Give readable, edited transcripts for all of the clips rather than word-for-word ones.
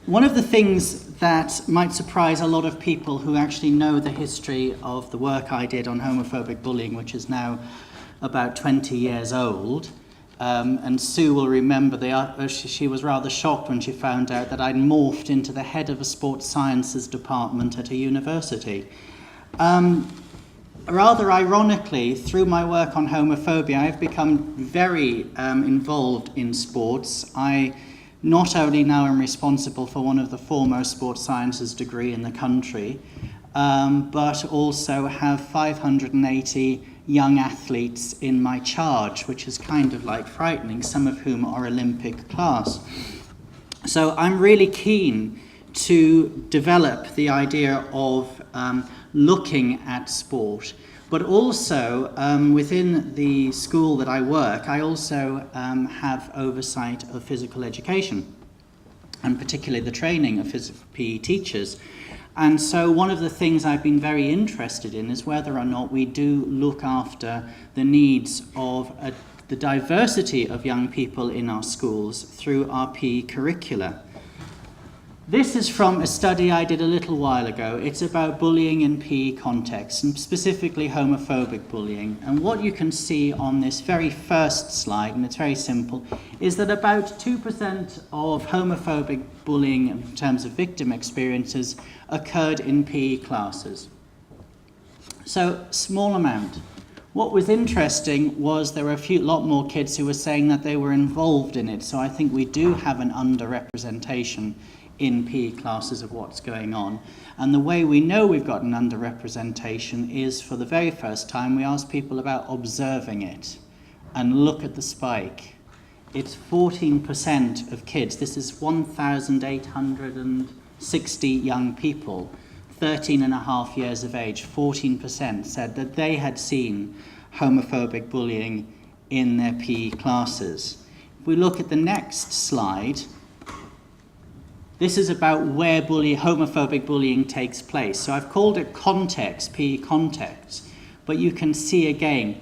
One of the things that might surprise a lot of people who actually know the history of the work I did on homophobic bullying, which is now about 20 years old, and Sue will remember she was rather shocked when she found out that I'd morphed into the head of a sports sciences department at a university. Rather ironically, through my work on homophobia, I've become very involved in sports. I not only now am responsible for one of the foremost sports sciences degree in the country, but also have 580 young athletes in my charge, which is kind of like frightening, some of whom are Olympic class. So I'm really keen to develop the idea of looking at sport, but also within the school that I work, I also have oversight of physical education, and particularly the training of PE teachers. And so one of the things I've been very interested in is whether or not we do look after the needs of the diversity of young people in our schools through our PE curricula. This is from a study I did a little while ago. It's about bullying in PE contexts, and specifically homophobic bullying. And what you can see on this very first slide, and it's very simple, is that about 2% of homophobic bullying in terms of victim experiences occurred in PE classes. So, small amount. What was interesting was there were a lot more kids who were saying that they were involved in it. So I think we do have an underrepresentation in PE classes of what's going on. And the way we know we've got an underrepresentation is, for the very first time, we ask people about observing it. And look at the spike. It's 14% of kids. This is 1,860 young people, 13 and a half years of age, 14% said that they had seen homophobic bullying in their PE classes. If we look at the next slide, this is about where homophobic bullying takes place. So I've called it context, PE context, but you can see again,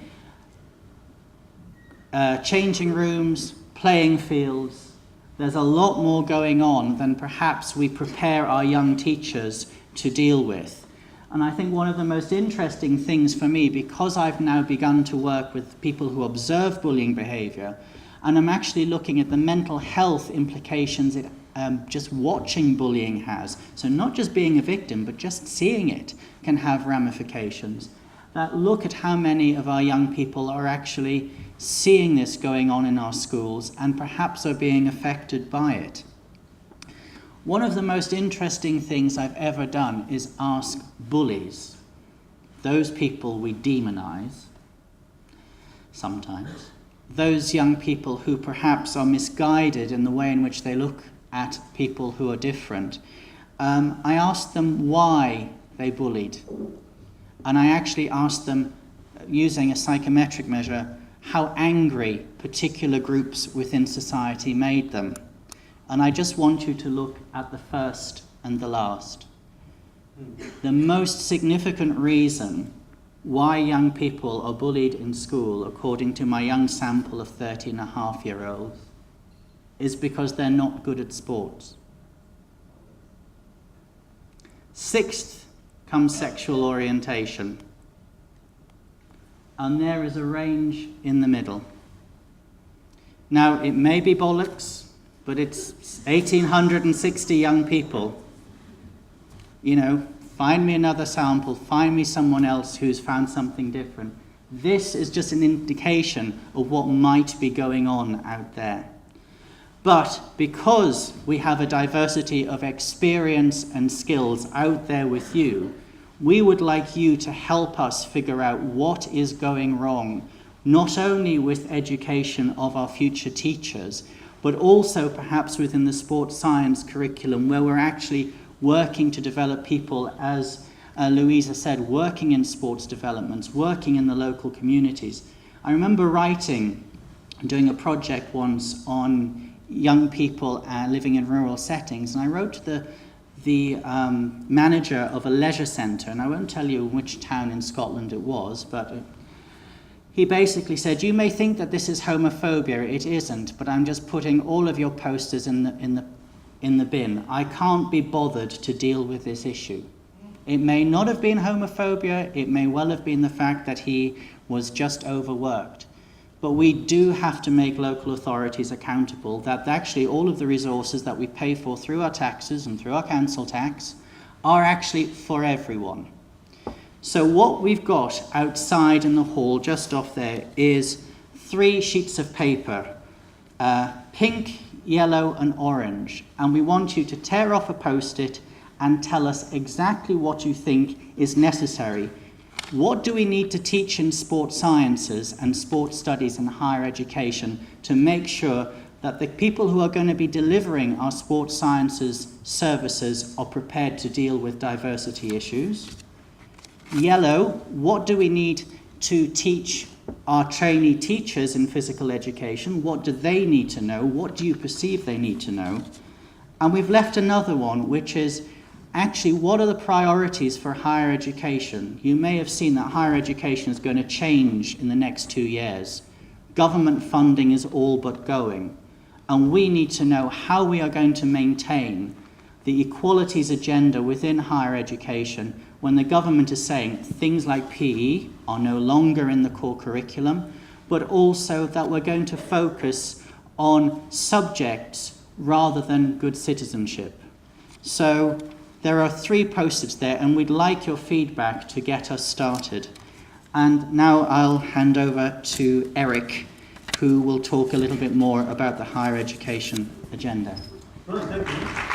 changing rooms, playing fields. There's a lot more going on than perhaps we prepare our young teachers to deal with. And I think one of the most interesting things for me, because I've now begun to work with people who observe bullying behavior, and I'm actually looking at the mental health implications just watching bullying has. So not just being a victim, but just seeing it can have ramifications. That look at how many of our young people are actually seeing this going on in our schools and perhaps are being affected by it. One of the most interesting things I've ever done is ask bullies, those people we demonize sometimes, those young people who perhaps are misguided in the way in which they look at people who are different. I asked them why they bullied. And I actually asked them, using a psychometric measure, how angry particular groups within society made them. And I just want you to look at the first and the last. The most significant reason why young people are bullied in school, according to my young sample of 13-and-a-half-year-olds, is because they're not good at sports. Sixth comes sexual orientation. And there is a range in the middle. Now, it may be bollocks, but it's 1,860 young people. You know, find me another sample, find me someone else who's found something different. This is just an indication of what might be going on out there. But because we have a diversity of experience and skills out there with you, we would like you to help us figure out what is going wrong, not only with education of our future teachers, but also perhaps within the sports science curriculum, where we're actually working to develop people, as Louisa said, working in sports developments, working in the local communities. I remember doing a project once on young people living in rural settings, and I wrote to the manager of a leisure centre, and I won't tell you which town in Scotland it was, but he basically said, you may think that this is homophobia, it isn't, but I'm just putting all of your posters in the in the bin. I can't be bothered to deal with this issue. It may not have been homophobia, it may well have been the fact that he was just overworked. But we do have to make local authorities accountable that actually all of the resources that we pay for through our taxes and through our council tax are actually for everyone. So what we've got outside in the hall, just off there, is 3 sheets of paper, pink, yellow and orange. And we want you to tear off a post-it and tell us exactly what you think is necessary. What do we need to teach in sports sciences and sports studies in higher education to make sure that the people who are going to be delivering our sports sciences services are prepared to deal with diversity issues? Yellow, what do we need to teach our trainee teachers in physical education? What do they need to know? What do you perceive they need to know? And we've left another one, which is actually, what are the priorities for higher education? You may have seen that higher education is going to change in the next 2 years. Government funding is all but going. And we need to know how we are going to maintain the equalities agenda within higher education when the government is saying things like PE are no longer in the core curriculum, but also that we're going to focus on subjects rather than good citizenship. So there are 3 post-its there, and we'd like your feedback to get us started. And now I'll hand over to Eric, who will talk a little bit more about the higher education agenda. Well, thank you.